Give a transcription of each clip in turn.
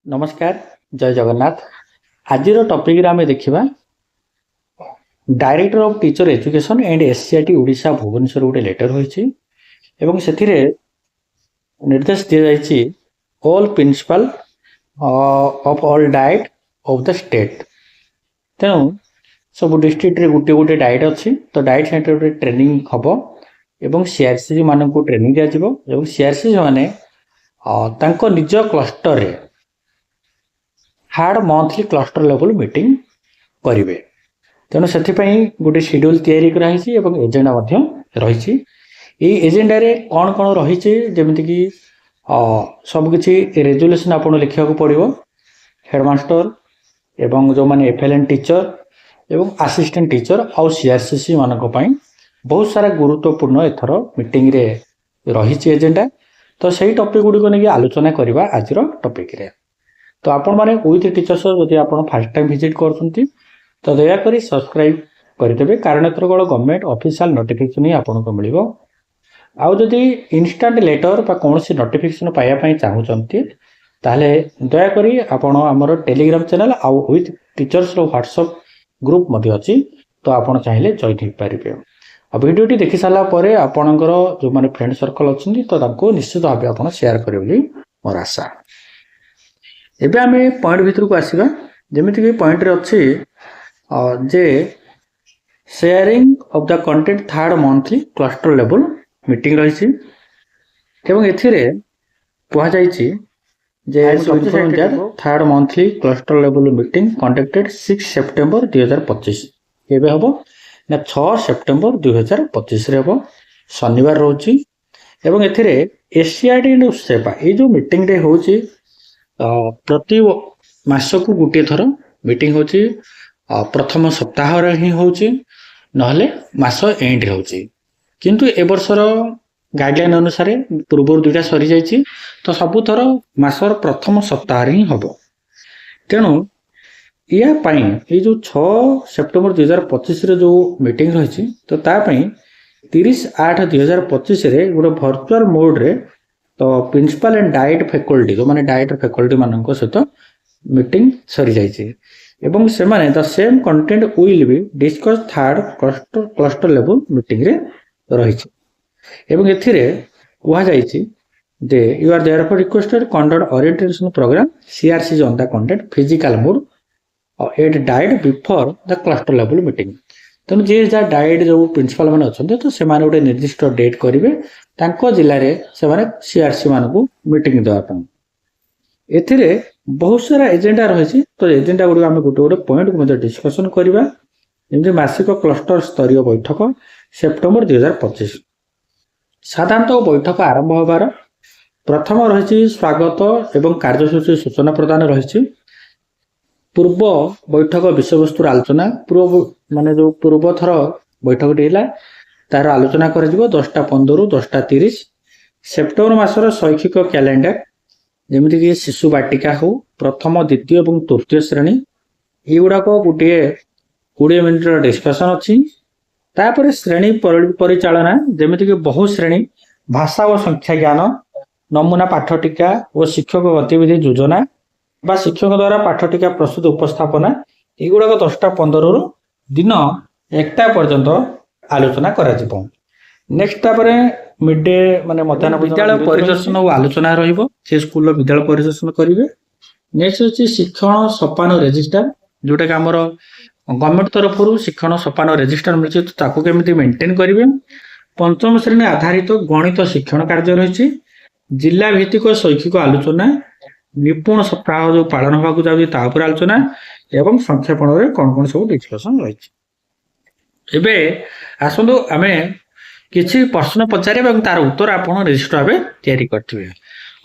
नमस्कार जय जगन्नाथ। आज टॉपिक रे आमे देखिबा director of teacher education and SCERT Odisha Bhubaneswar गोटे लेटर होईछि एवं सेथिरे निर्देश दिया जायछि all principal of all DIET of the state. तेणु सब डिस्ट्रिक्ट रे गोटे गोटे डाइट अछि तो डाइट सेंटर ट्रेनिंग हबो एवं सीआरसी मान को ट्रेनिंग दिया जिवो एवं सीआरसी माने तांको निज क्लस्टर रे hard monthly cluster level meeting करेंगे। तेणु से गोटे शेड्यूल तैयारी कराई और एजेंडा रही। एजेंडा रे कौन कौन रही जमीक सबकि रेजुलेसन आप लिखा पड़ो हेडमास्टर एवं जो मैंने एफएलएन टीचर एवं असिस्टेंट टीचर आउ सीआरसीसी मान बहुत सारा गुरुत्वपूर्ण एथर मीटिंग रे रही एजेंडा। तो सही टॉपिक गुड़िक नहीं आलोचना करवा आज टॉपिक रे। तो आपण माने विथ टीचर्स जदि आप फास्ट टाइम विजिट करते तो दयाकोरी सब्सक्राइब करदे कारण एथर कौन गवर्नमेंट ऑफिशियल नोटिफिकेशन ही आपको मिल। आउ जदि इंस्टांट लेटर कौन सी नोटिफिकेशन पाइबा चाहूँगी ताहले दयाकोरी आपण आमर टेलीग्राम चैनल आउ विथ टीचर्स व्हाट्सएप ग्रुप मध्य अच्छी तो आप चाहिए जॉइन हो पारे। और वीडियोटी देखि सारा पर आपणकर जो मैंने फ्रेंड सर्कल अच्छी तो निश्चित भाव आप शेयर करेंगे मोर आशा। एबे आमे पॉइंट भीतर को आसीबा जेमिति कि पॉइंट रे अछि जे sharing of the content third monthly cluster level meeting रही छी एवं एथिरे कहा जाई छी जे third monthly cluster level meeting conducted 6 September 2025 केबे हबो ना 6 सेप्टेम्बर 2025 रे हबो शनिवार रहउची एवं एथिरे एससीआरटी एंड सेवा ए जो मीटिंग रे होउची प्रति मासकू गोटे थर मीटिंग होची प्रथम सप्ताह ही होची नहले मास एंड रे होची किंतु ए वर्षर गाइडलाइन अनुसार पूर्व दुईटा सरी जाइए तो सबु थर मासर प्रथम सप्ताह ही हबो। तेणु या पाई ये जो 6 सेप्टेम्बर 2025 रे जो मीटिंग रही तो तापाई 30/8/2025 रे गोटे वर्चुअल मोड रे तो प्रिंसिपल एंड डाइट फैकल्टी जो माने डाइट फैकल्टी मान सहित मीटिंग सरी जाइए एवं से माने the same content will be discuss third cluster level meeting रे रही एवं एथिरे कहा जाइए जे you are therefore requested conduct orientation programme CRC on the content physical mode at DIET before the cluster level meeting. तेणु जी जहाँ डाइट जो प्रिंसिपल मैंने अच्छा तो से गोटे निर्दिष्ट डेट करेंगे जिले में से सीआरसी मान को मीटिंग देवाई एथिरे बहुत सारा एजेंडा रही। तो एजेंडा गुड़ आम गोटे गोटे पॉइंट को डिस्कसन करवा जमी मासिक क्लस्टर स्तरीय बैठक सेप्टेम्बर 2025 साधारणतः बैठक आरंभ होबार प्रथम रही स्वागत एवं कार्यसूची सूचना प्रदान रही। पूर्व बैठक विषय वस्तु आलोचना पूर्व माने जो पूर्व थर बैठक तार आलोचना कर 10:15 ରୁ 10:30 सेप्टेम्बर मासर शैक्षिक कैलेंडर जमीक शिशु बाटिका हो प्रथम द्वितीय और तृतीय श्रेणी युवाक गोटे 20 मिनिट डिस्कसन अच्छी तापर श्रेणी परिचालना जमीक बहु श्रेणी भाषा और संख्या ज्ञान नमूना पाठटिका और शिक्षक गतिविधि योजना बा शिक्षक द्वारा पाठटिका प्रस्तुत उपस्थापना युवाक 10:15 ରୁ दिन 1टा पर्यंत आलोचना करा जिवो। नेक्स्ट तापर मिड डे माने मध्याह्न विद्यालय परिदर्शन और आलोचना रहिबो से स्कूल विद्यालय परिदर्शन करिवे। नेक्स्ट अछि शिक्षण सोपान रजिस्टर जोटा कि हमर गवर्नमेंट तरफ शिक्षण सोपान रजिस्टर मिलछि तो ताको केमिति मेंटेन करिवे। पंचम श्रेणी आधारित गणित शिक्षण कार्य रहिछि जिला भित्तिक शैक्षिक आलोचना निपुण सप्ताह जो पालन होगा जाउछि ता उपर आलोचना एवं संक्षेपण रे कोन कोन सब डिस्कशन रहिछि। एबे आसंदो आमे किछि प्रश्न पचारे एवं तार उत्तर आपण रजिस्टर भाबे तयारी करथिबे।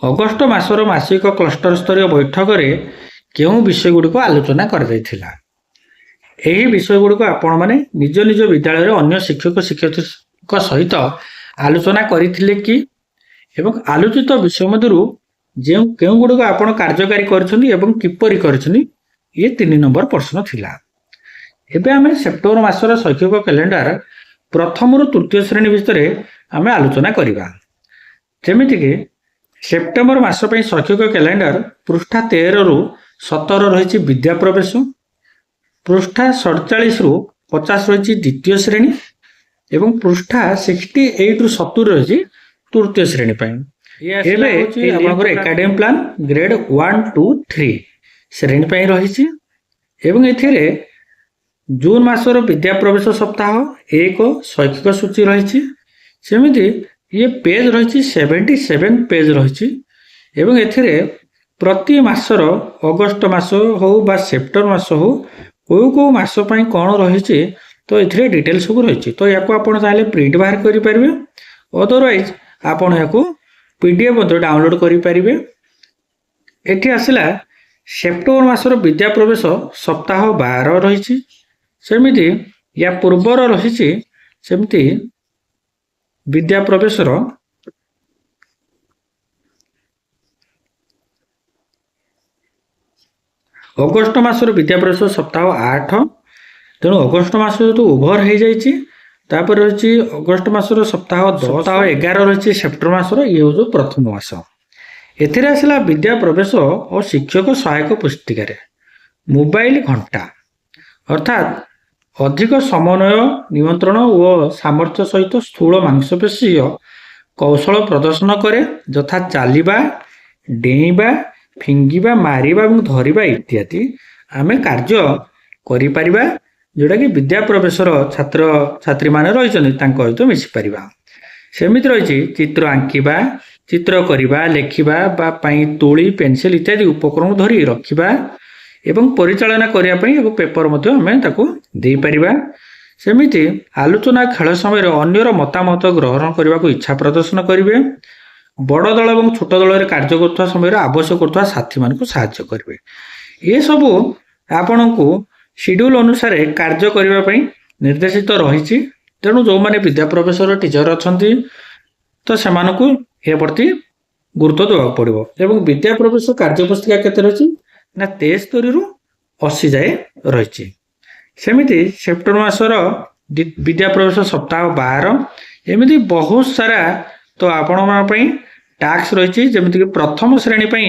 अगस्त मासर मासिक क्लस्टर स्तरीय बैठक रे केउ विषय गुडी को आलोचना कर दैथिला एही विषय गुडी को आपण माने निज निज विद्यालय रे अन्य शिक्षक शिक्षयित्री को सहित आलोचना करिथिले कि एवं आलोचित विषय मधुरु जे केउ गुडी को आपण कार्यकारी करछन्ती एवं किपरि करछन्ती ये 3 नंबर प्रश्न थिला। एबे आमे सेप्टेम्बर मासर शैक्षिक कैलेंडर प्रथम रु तृतीय श्रेणी भितर आमे आलोचना करिबा। जेमिति कि ସେପ୍ଟେମ୍ବର ମାସ ପାଇଁ ଶୈକ୍ଷିକ କ୍ୟାଲେଣ୍ଡର ପୃଷ୍ଠା 13 ରୁ 17 ରହିଛି ବିଦ୍ୟା ପ୍ରବେଶ, ପୃଷ୍ଠା 47 ରୁ 50 ରହିଛି ଦ୍ୱିତୀୟ ଶ୍ରେଣୀ ଏବଂ ପୃଷ୍ଠା 68 ରୁ 70 ରହିଛି ତୃତୀୟ ଶ୍ରେଣୀ ପାଇଁ। ଏବେ ଆପଣଙ୍କର ଏକାଡେମିକ୍ ପ୍ଲାନ୍ ଗ୍ରେଡ୍ 1, 2, 3 ଶ୍ରେଣୀ ପାଇଁ ରହିଛି ଏବଂ ଏଥିରେ ଜୁନ୍ ମାସର ବିଦ୍ୟା ପ୍ରବେଶ ସପ୍ତାହ 1 ଶୈକ୍ଷିକ ସୂଚୀ ରହିଛି। ସେମିତି ଇଏ ପେଜ୍ ରହିଛି 77 ପେଜ୍ ରହିଛି ଏବଂ ଏଥିରେ ପ୍ରତି ମାସର ଅଗଷ୍ଟ ମାସ ହେଉ ବା ସେପ୍ଟେମ୍ବର ମାସ ହେଉ କେଉଁ ମାସ ପାଇଁ କ'ଣ ରହିଛି ତ ଏଥିରେ ଡିଟେଲ୍ ସବୁ ରହିଛି। ତ ୟାକୁ ଆପଣ ଚାହିଁଲେ ପ୍ରିଣ୍ଟ ବାହାର କରିପାରିବେ, ଅଦରୱାଇଜ୍ ଆପଣ ୟାକୁ PDF ମଧ୍ୟ ଡାଉନଲୋଡ୍ କରିପାରିବେ। ଏଠି ଆସିଲା ସେପ୍ଟେମ୍ବର ମାସର ବିଦ୍ୟା ପ୍ରବେଶ ସପ୍ତାହ 12 ରହିଛି। ସେମିତି ୟା ପୂର୍ବର ରହିଛି ସେମିତି ବିଦ୍ୟା ପ୍ରବେଶର ଅଗଷ୍ଟ ମାସର ବିଦ୍ୟା ପ୍ରବେଶ ସପ୍ତାହ 8, ତେଣୁ ଅଗଷ୍ଟ ମାସ ଯେହେତୁ ଓଭର ହେଇଯାଇଛି ତାପରେ ରହିଛି ଅଗଷ୍ଟ ମାସର ସପ୍ତାହ 11 ରହିଛି ସେପ୍ଟେମ୍ବର ମାସର, ଇଏ ହେଉଛି ପ୍ରଥମ ମାସ। ଏଥିରେ ଆସିଲା ବିଦ୍ୟା ପ୍ରବେଶ ଓ ଶିକ୍ଷକ ସହାୟକ ପୁସ୍ତିକାରେ ମୋବାଇଲ ଘଣ୍ଟା ଅର୍ଥାତ୍ ଅଧିକ ସମନ୍ୱୟ ନିୟନ୍ତ୍ରଣ ଓ ସାମର୍ଥ୍ୟ ସହିତ ସ୍ଥୂଳ ମାଂସପେଶୀୟ କୌଶଳ ପ୍ରଦର୍ଶନ କରେ, ଯଥା ଚାଲିବା, ଡେଇଁବା, ଫିଙ୍ଗିବା, ମାରିବା ଏବଂ ଧରିବା ଇତ୍ୟାଦି ଆମେ କାର୍ଯ୍ୟ କରିପାରିବା, ଯେଉଁଟାକି ବିଦ୍ୟା ପ୍ରବେଶର ଛାତ୍ରଛାତ୍ରୀମାନେ ରହିଛନ୍ତି ତାଙ୍କ ସହିତ ମିଶିପାରିବା। ସେମିତି ରହିଛି ଚିତ୍ର ଆଙ୍କିବା, ଚିତ୍ର କରିବା, ଲେଖିବା ବା ପାଇଁ ତୁଳି, ପେନସିଲ ଇତ୍ୟାଦି ଉପକରଣ ଧରି ରଖିବା ଏବଂ ପରିଚାଳନା କରିବା ପାଇଁ ଏକ ପେପର ମଧ୍ୟ ଆମେ ତାକୁ ଦେଇପାରିବା। ସେମିତି ଆଲୋଚନା ଖେଳ ସମୟରେ ଅନ୍ୟର ମତାମତ ଗ୍ରହଣ କରିବାକୁ ଇଚ୍ଛା ପ୍ରଦର୍ଶନ କରିବେ, ବଡ଼ ଦଳ ଏବଂ ଛୋଟ ଦଳରେ କାର୍ଯ୍ୟ କରୁଥିବା ସମୟରେ ଆବଶ୍ୟକ କରୁଥିବା ସାଥୀମାନଙ୍କୁ ସାହାଯ୍ୟ କରିବେ। ଏସବୁ ଆପଣଙ୍କୁ ସିଡ୍ୟୁଲ୍ ଅନୁସାରେ କାର୍ଯ୍ୟ କରିବା ପାଇଁ ନିର୍ଦ୍ଦେଶିତ ରହିଛି। ତେଣୁ ଯେଉଁମାନେ ବିଦ୍ୟା ପ୍ରବେଶର ଟିଚର ଅଛନ୍ତି ତ ସେମାନଙ୍କୁ ଏ ପ୍ରତି ଗୁରୁତ୍ୱ ଦେବାକୁ ପଡ଼ିବ। ଏବଂ ବିଦ୍ୟା ପ୍ରବେଶ କାର୍ଯ୍ୟପୁସ୍ତିକା କେତେ ରହିଛି ନା 73 ରୁ 80 ଯାଏ ରହିଛି। ସେମିତି ସେପ୍ଟେମ୍ବର ମାସର ବିଦ୍ୟା ପ୍ରବେଶ ସପ୍ତାହ 12, ଏମିତି ବହୁତ ସାରା ତ ଆପଣମାନଙ୍କ ପାଇଁ ଟାସ୍କ ରହିଛି। ଯେମିତିକି ପ୍ରଥମ ଶ୍ରେଣୀ ପାଇଁ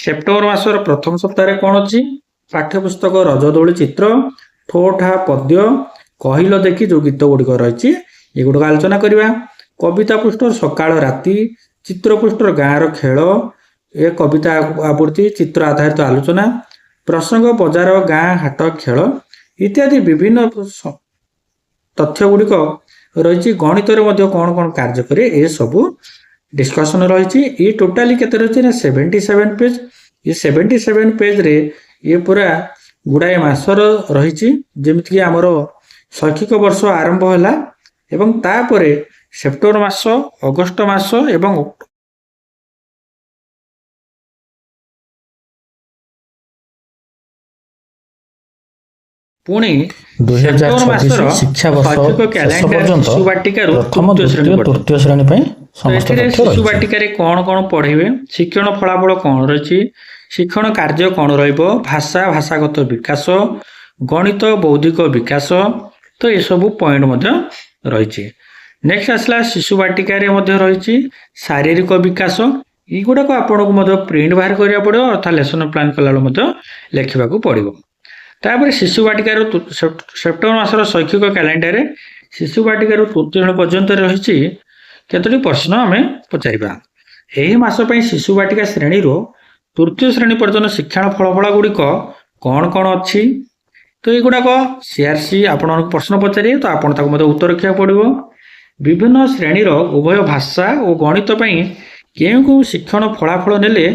ସେପ୍ଟେମ୍ବର ମାସର ପ୍ରଥମ ସପ୍ତାହରେ କ'ଣ ଅଛି, ପାଠ୍ୟପୁସ୍ତକ ରଜଦୋଳି ଚିତ୍ର, ଠୋ ଠା ପଦ୍ୟ, କହିଲ ଦେଖି ଯେଉଁ ଗୀତ ଗୁଡ଼ିକ ରହିଛି ଏଗୁଡ଼ିକ ଆଲୋଚନା କରିବା। କବିତା ପୃଷ୍ଠର ସକାଳ ରାତି, ଚିତ୍ର ପୃଷ୍ଠର ଗାଁର ଖେଳ, ଏ କବିତା ଆବୃତ୍ତି, ଚିତ୍ର ଆଧାରିତ ଆଲୋଚନା, ପ୍ରସଙ୍ଗ ବଜାର ଗାଁ ହାଟ ଖେଳ ଇତ୍ୟାଦି ବିଭିନ୍ନ ତଥ୍ୟ ଗୁଡ଼ିକ ରହିଛି। ଗଣିତରେ ମଧ୍ୟ କ'ଣ କ'ଣ କାର୍ଯ୍ୟ କରେ ଏସବୁ ଡିସ୍କସନ ରହିଛି। ଏ ଟୋଟାଲି କେତେ ରହିଛି ନା 77 ପେଜ୍। ଏ 77 ପେଜ୍ରେ ଇଏ ପୁରା ଗୁଡ଼ାଏ ମାସର ରହିଛି, ଯେମିତିକି ଆମର ଶୈକ୍ଷିକ ବର୍ଷ ଆରମ୍ଭ ହେଲା ଏବଂ ତାପରେ ସେପ୍ଟେମ୍ବର ମାସ, ଅଗଷ୍ଟ ମାସ ଏବଂ ପୁଣି 2026 ଶିକ୍ଷାବର୍ଷ ଶେଷ ପର୍ଯ୍ୟନ୍ତ ପ୍ରଥମ, ଦ୍ୱିତୀୟ, ତୃତୀୟ ଶ୍ରେଣୀ ପାଇଁ ସମସ୍ତ ତଥ୍ୟ ଶିଶୁ ରହିଛି। ବାଟିକାରେ କ'ଣ କ'ଣ ପଢ଼େଇବେ, ଶିକ୍ଷଣ ଫଳାଫଳ କ'ଣ ରହିଛି, ଶିକ୍ଷଣ କାର୍ଯ୍ୟ କ'ଣ ରହିବ, ଭାଷା, ଭାଷାଗତ ବିକାଶ, ଗଣିତ, ବୌଦ୍ଧିକ ବିକାଶ, ତ ଏସବୁ ପଏଣ୍ଟ ମଧ୍ୟ ରହିଛି। ନେକ୍ସଟ ଆସିଲା ଶିଶୁ ବାଟିକାରେ ମଧ୍ୟ ରହିଛି ଶାରୀରିକ ବିକାଶ। ଏଗୁଡ଼ାକ ଆପଣଙ୍କୁ ମଧ୍ୟ ପ୍ରିଣ୍ଟ ବାହାର କରିବାକୁ ପଡ଼ିବ, ଅର୍ଥାତ୍ ଲେସନ ପ୍ଲାନ୍ କଲାବେଳେ ମଧ୍ୟ ଲେଖିବାକୁ ପଡ଼ିବ। ତାପରେ ଶିଶୁ ବାଟିକାର ସେପ୍ଟେମ୍ବର ମାସର ଶୈକ୍ଷିକ କ୍ୟାଲେଣ୍ଡରରେ ଶିଶୁ ବାଟିକାରୁ ତୃତୀୟ ଶ୍ରେଣୀ ପର୍ଯ୍ୟନ୍ତ ରହିଛି କେତୋଟି ପ୍ରଶ୍ନ ଆମେ ପଚାରିବା। ଏହି ମାସ ପାଇଁ ଶିଶୁ ବାଟିକା ଶ୍ରେଣୀରୁ ତୃତୀୟ ଶ୍ରେଣୀ ପର୍ଯ୍ୟନ୍ତ ଶିକ୍ଷଣ ଫଳାଫଳ ଗୁଡ଼ିକ କ'ଣ କ'ଣ ଅଛି, ତ ଏଗୁଡ଼ାକ CRC ଆପଣଙ୍କୁ ପ୍ରଶ୍ନ ପଚାରିବେ, ତ ଆପଣ ତାକୁ ମଧ୍ୟ ଉତ୍ତର ରଖିବାକୁ ପଡ଼ିବ। ବିଭିନ୍ନ ଶ୍ରେଣୀର ଉଭୟ ଭାଷା ଓ ଗଣିତ ପାଇଁ କେଉଁ କେଉଁ ଶିକ୍ଷଣ ଫଳାଫଳ ନେଲେ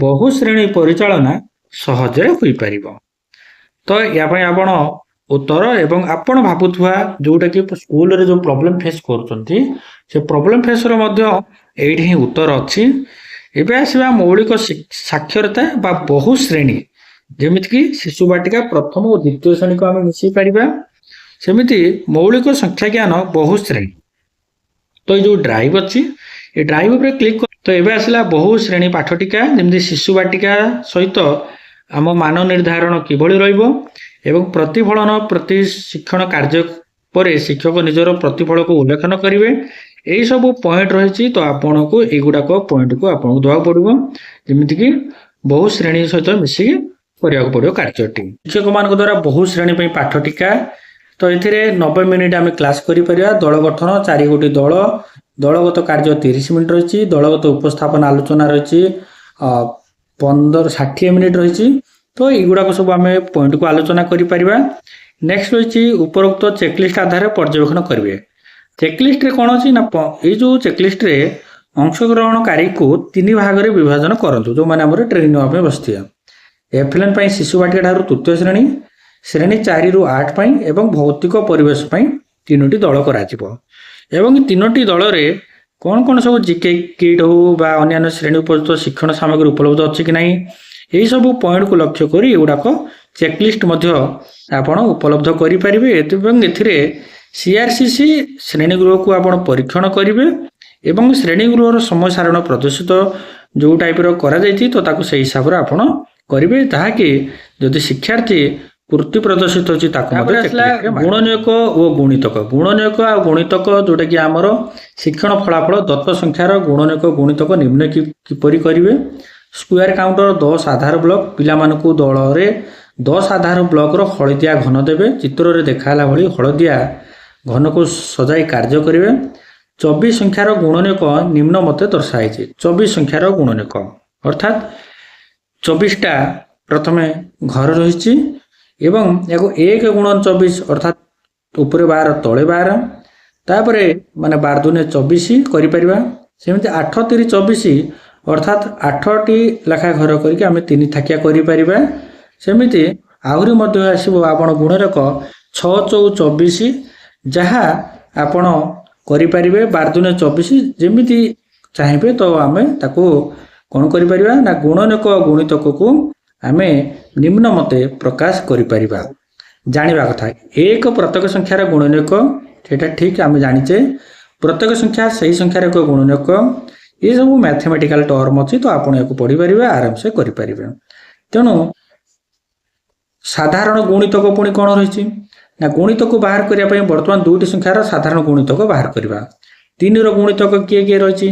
ବହୁ ଶ୍ରେଣୀ ପରିଚାଳନା ସହଜରେ ହୋଇପାରିବ। ତ ୟା ପାଇଁ ଆପଣ ଉତ୍ତର ଏବଂ ଆପଣ ଭାବୁଥିବା ଯେଉଁଟାକି ସ୍କୁଲରେ ଯେଉଁ ପ୍ରୋବ୍ଲେମ୍ ଫେସ୍ କରୁଛନ୍ତି ସେ ପ୍ରୋବ୍ଲେମ୍ ଫେସ୍ର ମଧ୍ୟ ଏଇଠି ହିଁ ଉତ୍ତର ଅଛି। ଏବେ ଆସିବା ମୌଳିକ ସାକ୍ଷରତା ବା ବହୁ ଶ୍ରେଣୀ, ଯେମିତିକି ଶିଶୁ ବାଟିକା ପ୍ରଥମ ଓ ଦ୍ୱିତୀୟ ଶ୍ରେଣୀକୁ ଆମେ ମିଶାଇ ପାରିବା। ସେମିତି ମୌଳିକ ସଂଖ୍ୟା ଜ୍ଞାନ ବହୁ ଶ୍ରେଣୀ, ତ ଏଇ ଯେଉଁ ଡ୍ରାଇଭ୍ ଅଛି ଏ ଡ୍ରାଇଭ୍ ଉପରେ କ୍ଲିକ୍ ତ ଏବେ ଆସିଲା ବହୁ ଶ୍ରେଣୀ ପାଠଟିକା, ଯେମିତି ଶିଶୁ ବାଟିକା ସହିତ ଆମ ମାନ ନିର୍ଦ୍ଧାରଣ କିଭଳି ରହିବ ଏବଂ ପ୍ରତିଫଳନ ପ୍ରତି ଶିକ୍ଷଣ କାର୍ଯ୍ୟ ପରେ ଶିକ୍ଷକ ନିଜର ପ୍ରତିଫଳକୁ ଉଲ୍ଲେଖନ କରିବେ। ଏଇ ସବୁ ପଏଣ୍ଟ ରହିଛି। ତ ଆପଣଙ୍କୁ ଏଇଗୁଡାକ ପଏଣ୍ଟକୁ ଆପଣଙ୍କୁ ଦେବାକୁ ପଡିବ, ଯେମିତିକି ବହୁ ଶ୍ରେଣୀ ସହିତ ମିଶିକି କରିବାକୁ ପଡିବ କାର୍ଯ୍ୟଟି। ଶିକ୍ଷକମାନଙ୍କ ଦ୍ୱାରା ବହୁ ଶ୍ରେଣୀ ପାଇଁ ପାଠ ଟିକା। ତ ଏଥିରେ 90 ମିନିଟ୍ ଆମେ କ୍ଲାସ୍ କରିପାରିବା। ଦଳ ଗଠନ 4 ଗୋଟି ଦଳ, ଦଳଗତ କାର୍ଯ୍ୟ 30 ମିନିଟ୍ ରହିଛି, ଦଳଗତ ଉପସ୍ଥାପନ ଆଲୋଚନା ରହିଛି 60 ମିନିଟ୍ ରହିଛି। ତ ଏଇଗୁଡାକ ସବୁ ଆମେ ପଏଣ୍ଟକୁ ଆଲୋଚନା କରିପାରିବା। ନେକ୍ସଟ ରହିଛି ଉପରୋକ୍ତ ଚେକଲିଷ୍ଟ ଆଧାରରେ ପର୍ଯ୍ୟବେକ୍ଷଣ କରିବେ। ଚେକଲିଷ୍ଟରେ କ'ଣ ଅଛି ନା, ଏଇ ଯେଉଁ ଚେକଲିଷ୍ଟରେ ଅଂଶଗ୍ରହଣକାରୀକୁ 3 ଭାଗରେ ବିଭାଜନ କରନ୍ତୁ। ଯେଉଁମାନେ ଆମର ଟ୍ରେନିଂ ନେବା ପାଇଁ ବସିଥିବେ। ଏଫ୍ଏଲ୍ଏନ୍ ପାଇଁ ଶିଶୁ ବାଟିକା ଠାରୁ ତୃତୀୟ ଶ୍ରେଣୀ, ଶ୍ରେଣୀ 4 ରୁ 8 ପାଇଁ ଏବଂ ଭୌତିକ ପରିବେଶ ପାଇଁ 3ଟି ଦଳ କରାଯିବ। ଏବଂ 3ଟି ଦଳରେ କ'ଣ କ'ଣ ସବୁ ଜିକେ କିଟ୍ ହଉ ବା ଅନ୍ୟାନ୍ୟ ଶ୍ରେଣୀ ଉପଯୁକ୍ତ ଶିକ୍ଷଣ ସାମଗ୍ରୀ ଉପଲବ୍ଧ ଅଛି କି ନାହିଁ, ଏହିସବୁ ପଏଣ୍ଟକୁ ଲକ୍ଷ୍ୟ କରି ଏଗୁଡ଼ାକ ଚେକଲିଷ୍ଟ ମଧ୍ୟ ଆପଣ ଉପଲବ୍ଧ କରିପାରିବେ। ଏବଂ ଏଥିରେ ସିଆର୍ସିସି ଶ୍ରେଣୀଗୃହକୁ ଆପଣ ପରୀକ୍ଷଣ କରିବେ ଏବଂ ଶ୍ରେଣୀଗୃହର ସମୟ ସାରଣ ପ୍ରଦର୍ଶିତ ଯେଉଁ ଟାଇପ୍ର କରାଯାଇଛି ତ ତାକୁ ସେହି ହିସାବରେ ଆପଣ କରିବେ, ତାହାକି ଯଦି ଶିକ୍ଷାର୍ଥୀ କୃତି ପ୍ରଦର୍ଶିତ ହେଉଛି ତାକୁ ମଧ୍ୟ ଆସିଲା ଗୁଣନୀୟକ ଓ ଗୁଣିତକ। ଗୁଣନୀୟକ ଆଉ ଗୁଣିତକ ଯେଉଁଟାକି ଆମର ଶିକ୍ଷଣ ଫଳାଫଳ ଦତ୍ତ ସଂଖ୍ୟାର ଗୁଣନୀୟକ ଗୁଣିତକ ନିମ୍ନ କିପରି କରିବେ। ସ୍କୋୟାର କାଉଣ୍ଟର 10 ଆଧାର ବ୍ଲକ, ପିଲାମାନଙ୍କୁ ଦଳରେ 10 ଆଧାର ବ୍ଲକର ହଳଦିଆ ଘନ ଦେବେ। ଚିତ୍ରରେ ଦେଖାହେଲା ଭଳି ହଳଦିଆ ଘନକୁ ସଜାଇ କାର୍ଯ୍ୟ କରିବେ। 24 ସଂଖ୍ୟାର ଗୁଣନୀୟକ ନିମ୍ନ ମତେ ଦର୍ଶାଯାଇଛି। 24 ସଂଖ୍ୟାର ଗୁଣନୀୟକ ଅର୍ଥାତ୍ 24ଟା ପ୍ରଥମେ ଘର ରହିଛି ଏବଂ ଏହାକୁ 1 ଗୁଣନ 24 ଅର୍ଥାତ୍ ଉପରେ 12 ତଳେ 12, ତାପରେ ମାନେ 12 ଦୁନେ 24 କରିପାରିବା। ସେମିତି 8 3 24 ଅର୍ଥାତ୍ 8ଟି ଲେଖା ଘର କରିକି ଆମେ 3 ଥାକିଆ କରିପାରିବା। ସେମିତି ଆହୁରି ମଧ୍ୟ ଆସିବ ଆପଣ ଗୁଣନୀୟକ 6 4 24, ଯାହା ଆପଣ କରିପାରିବେ 12 ଦୁନେ 24 ଯେମିତି ଚାହିଁବେ। ତ ଆମେ ତାକୁ କ'ଣ କରିପାରିବା ନା ଗୁଣନୀୟକ ଗୁଣିତକକୁ ଆମେ ନିମ୍ନ ମତେ ପ୍ରକାଶ କରିପାରିବା। ଜାଣିବା କଥା 1 ପ୍ରତ୍ୟେକ ସଂଖ୍ୟାର ଗୁଣନୀୟକ, ସେଇଟା ଠିକ୍ ଆମେ ଜାଣିଛେ। ପ୍ରତ୍ୟେକ ସଂଖ୍ୟା ସେହି ସଂଖ୍ୟାର ଏକ ଗୁଣନୀୟକ, ଏସବୁ ମ୍ୟାଥମେଟିକାଲ ଟର୍ମ ଅଛି। ତ ଆପଣ ଏହାକୁ ପଢ଼ିପାରିବେ, ଆରାମସେ କରିପାରିବେ। ତେଣୁ ସାଧାରଣ ଗୁଣିତକ ପୁଣି କ'ଣ ରହିଛି ନା, ଗୁଣିତକୁ ବାହାର କରିବା ପାଇଁ ବର୍ତ୍ତମାନ 2ଟି ସଂଖ୍ୟାର ସାଧାରଣ ଗୁଣିତକ ବାହାର କରିବା। 3ର ଗୁଣିତକ କିଏ କିଏ ରହିଛି?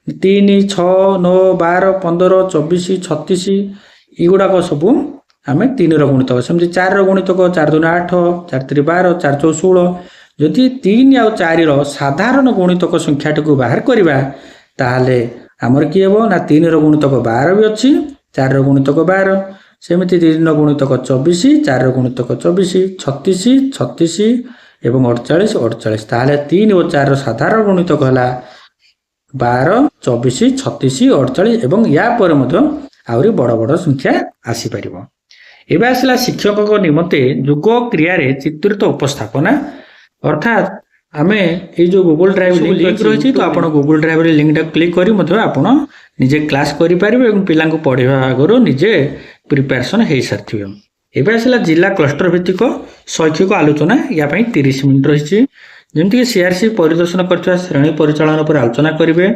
3 6 9 12 15 24 36, ଏଗୁଡ଼ାକ ସବୁ ଆମେ 3ର ଗୁଣିତକ। ସେମିତି 4ର ଗୁଣିତକ 4 2 8, 4 3 12, 4 4 16। ଯଦି 3 ଆଉ 4ର ସାଧାରଣ ଗୁଣିତକ ସଂଖ୍ୟାଟିକୁ ବାହାର କରିବା ତାହେଲେ ଆମର କି ହେବ ନା 3ର ଗୁଣିତକ 12 ବି ଅଛି, 4ର ଗୁଣିତକ 12, ସେମିତି 3ର ଗୁଣିତକ 24, 4ର ଗୁଣିତକ 24, 36 36 ଏବଂ 48 48। ତାହେଲେ 3 ଓ 4ର ସାଧାରଣ ଗୁଣିତକ ହେଲା 12 24 36 48 ଏବଂ ୟା ପରେ ମଧ୍ୟ ଆହୁରି ବଡ଼ ବଡ଼ ସଂଖ୍ୟା ଆସିପାରିବ। ଏବେ ଆସିଲା ଶିକ୍ଷକଙ୍କ ନିମନ୍ତେ ଯୋଗ କ୍ରିୟାରେ ଚିତ୍ରିତ ଉପସ୍ଥାପନା। ଅର୍ଥାତ୍ ଆମେ ଏଇ ଯେଉଁ ଗୁଗଲ ଡ୍ରାଇଭ୍ ଲିଙ୍କ ରହିଛି, ତ ଆପଣ ଗୁଗଲ ଡ୍ରାଇଭ୍ରେ ଲିଙ୍କଟାକୁ କ୍ଲିକ୍ କରି ମଧ୍ୟ ଆପଣ ନିଜେ କ୍ଲାସ୍ କରିପାରିବେ ଏବଂ ପିଲାଙ୍କୁ ପଢ଼ିବା ଆଗରୁ ନିଜେ ପ୍ରିପାରେସନ୍ ହେଇସାରିଥିବେ। ଏବେ ଆସିଲା ଜିଲ୍ଲା କ୍ଲଷ୍ଟର ଭିତ୍ତିକ ଶୈକ୍ଷିକ ଆଲୋଚନା। ୟା ପାଇଁ 30 ମିନିଟ୍ ରହିଛି। ଯେମିତିକି ସିଆର୍ସି ପରିଦର୍ଶନ କରିଥିବା ଶ୍ରେଣୀ ପରିଚାଳନା ଉପରେ ଆଲୋଚନା କରିବେ।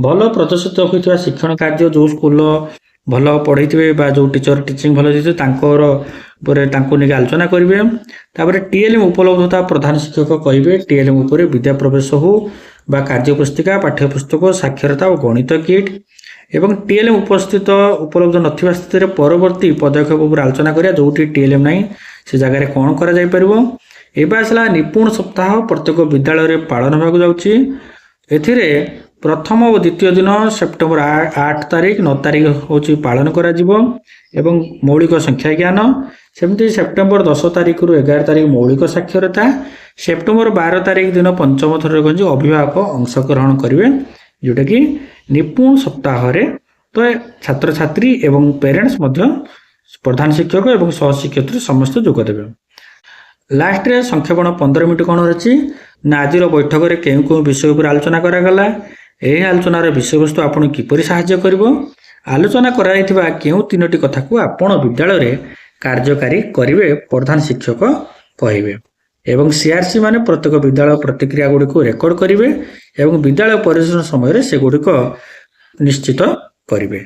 ଭଲ ପ୍ରଦର୍ଶିତ ହୋଇଥିବା ଶିକ୍ଷଣ କାର୍ଯ୍ୟ ଯେଉଁ ସ୍କୁଲ ଭଲ ପଢ଼େଇଥିବେ ବା ଯେଉଁ ଟିଚର ଟିଚିଂ ଭଲ ଦେଇଥିବେ ତାଙ୍କର ଉପରେ ତାଙ୍କୁ ନେଇକି ଆଲୋଚନା କରିବେ। ତାପରେ TLM ଉପଲବ୍ଧତା ପ୍ରଧାନ ଶିକ୍ଷକ କହିବେ। TLM ଉପରେ ବିଦ୍ୟା ପ୍ରବେଶ ହଉ ବା କାର୍ଯ୍ୟ ପୁସ୍ତିକା, ପାଠ୍ୟପୁସ୍ତକ, ସାକ୍ଷରତା ଓ ଗଣିତ କିଟ୍ ଏବଂ TLM ଉପଲବ୍ଧ ନଥିବା ସ୍ଥିତିରେ ପରବର୍ତ୍ତୀ ପଦକ୍ଷେପ ଉପରେ ଆଲୋଚନା କରିବା। ଯେଉଁଠି TLM ନାହିଁ ସେ ଜାଗାରେ କ'ଣ କରାଯାଇପାରିବ। ଏବେ ଆସିଲା ନିପୁଣ ସପ୍ତାହ ପ୍ରତ୍ୟେକ ବିଦ୍ୟାଳୟରେ ପାଳନ ହେବାକୁ ଯାଉଛି। ଏଥିରେ ପ୍ରଥମ ଓ ଦ୍ୱିତୀୟ ଦିନ ସେପ୍ଟେମ୍ବର 8 ତାରିଖ 9 ତାରିଖ ହେଉଛି ପାଳନ କରାଯିବ ଏବଂ ମୌଳିକ ସଂଖ୍ୟା ଜ୍ଞାନ। ସେମିତି ସେପ୍ଟେମ୍ବର 10 ତାରିଖରୁ 11 ତାରିଖ ମୌଳିକ ସାକ୍ଷରତା। ସେପ୍ଟେମ୍ବର 12 ତାରିଖ ଦିନ ପଞ୍ଚମ ଥରରେ କହୁଛି ଅଭିଭାବକ ଅଂଶଗ୍ରହଣ କରିବେ, ଯେଉଁଟାକି ନିପୁଣ ସପ୍ତାହରେ ତ ଛାତ୍ରଛାତ୍ରୀ ଏବଂ ପ୍ୟାରେଣ୍ଟସ୍ ମଧ୍ୟ ପ୍ରଧାନ ଶିକ୍ଷକ ଏବଂ ସହଶିକ୍ଷୟିତ୍ରୀ ସମସ୍ତେ ଯୋଗ ଦେବେ। ଲାଷ୍ଟରେ ସଂକ୍ଷେପଣ 15 ମିନିଟ୍ କ'ଣ ଅଛି ନା ଆଜିର ବୈଠକରେ କେଉଁ କେଉଁ ବିଷୟ ଉପରେ ଆଲୋଚନା କରାଗଲା, ଏହି ଆଲୋଚନାର ବିଷୟବସ୍ତୁ ଆପଣ କିପରି ସାହାଯ୍ୟ କରିବ, ଆଲୋଚନା କରାଯାଇଥିବା କେଉଁ 3ଟି କଥାକୁ ଆପଣ ବିଦ୍ୟାଳୟରେ କାର୍ଯ୍ୟକାରୀ କରିବେ ପ୍ରଧାନ ଶିକ୍ଷକ କହିବେ। ଏବଂ ସିଆର୍ସି ମାନେ ପ୍ରତ୍ୟେକ ବିଦ୍ୟାଳୟ ପ୍ରତିକ୍ରିୟା ଗୁଡ଼ିକୁ ରେକର୍ଡ କରିବେ ଏବଂ ବିଦ୍ୟାଳୟ ପରିଦର୍ଶନ ସମୟରେ ସେଗୁଡ଼ିକ ନିଶ୍ଚିତ କରିବେ।